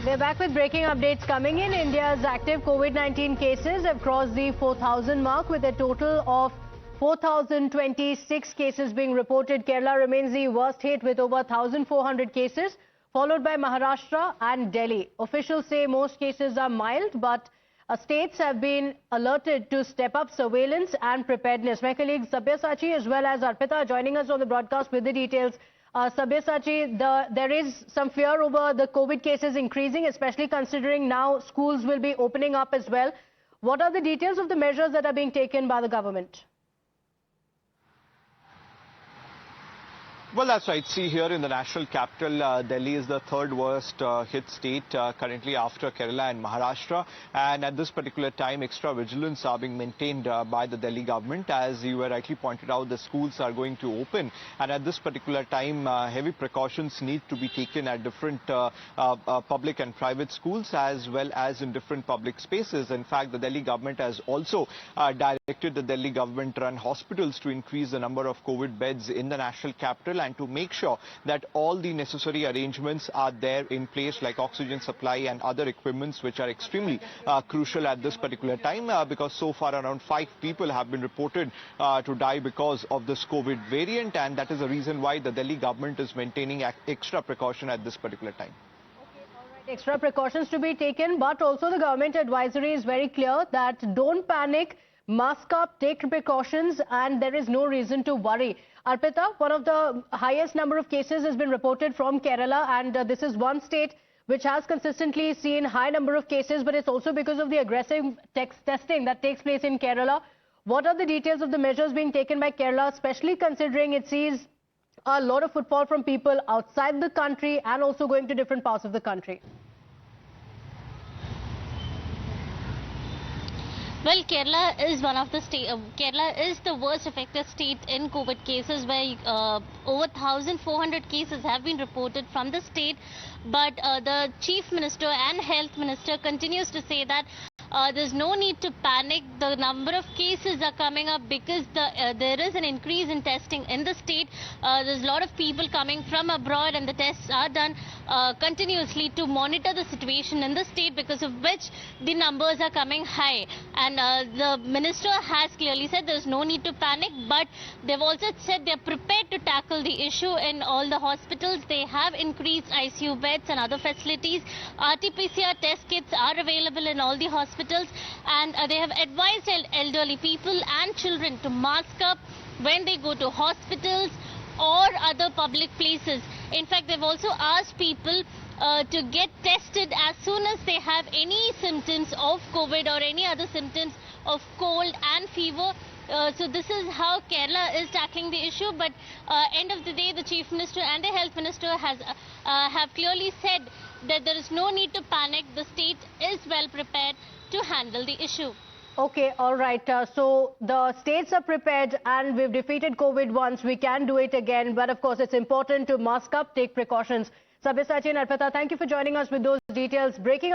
We're back with breaking updates coming in. India's active COVID-19 cases have crossed the 4,000 mark with a total of 4,026 cases being reported. Kerala remains the worst hit with over 1,400 cases, followed by Maharashtra and Delhi. Officials say most cases are mild, but states have been alerted to step up surveillance and preparedness. My colleague Sabyasachi as well as Arpita are joining us on the broadcast with the details. Sabyasachi, there is some fear over the COVID cases increasing, especially considering now schools will be opening up as well. What are the details of the measures that are being taken by the government? Well, that's right. See, here in the national capital, Delhi is the third worst hit state currently after Kerala and Maharashtra. And at this particular time, extra vigilance are being maintained by the Delhi government. As you were rightly pointed out, the schools are going to open. And at this particular time, heavy precautions need to be taken at different public and private schools as well as in different public spaces. In fact, the Delhi government has also directed the Delhi government-run hospitals to increase the number of COVID beds in the national capital and to make sure that all the necessary arrangements are there in place, like oxygen supply and other equipments which are extremely crucial at this particular time because so far around 5 people have been reported to die because of this COVID variant, and that is the reason why the Delhi government is maintaining extra precaution at this particular time. Extra precautions to be taken, but also the government advisory is very clear that don't panic, mask up, take precautions, and there is no reason to worry. Arpita, one of the highest number of cases has been reported from Kerala, and this is one state which has consistently seen high number of cases, but it's also because of the aggressive testing that takes place in Kerala. What are the details of the measures being taken by Kerala, especially considering it sees a lot of footfall from people outside the country and also going to different parts of the country? Well, Kerala is one of the Kerala is the worst affected state in COVID cases, where over 1,400 cases have been reported from the state. But the Chief Minister and Health Minister continues to say that there's no need to panic. The number of cases are coming up because there is an increase in testing in the state. There's a lot of people coming from abroad, and the tests are done continuously to monitor the situation in the state, because of which the numbers are coming high. And the minister has clearly said there's no need to panic, but they've also said they're prepared to tackle the issue in all the hospitals. They have increased ICU beds and other facilities. RT-PCR test kits are available in all the hospitals, and they have advised elderly people and children to mask up when they go to hospitals or other public places. In fact, they've also asked people to get tested as soon as they have any symptoms of COVID or any other symptoms of cold and fever. So this is how Kerala is tackling the issue. But end of the day, the Chief Minister and the Health Minister have clearly said that there is no need to panic. The state is well prepared to handle the issue. Okay, all right. So the states are prepared, and we've defeated COVID once. We can do it again. But of course, it's important to mask up, take precautions. Sabyasachi and Arpita, thank you for joining us with those details. Breaking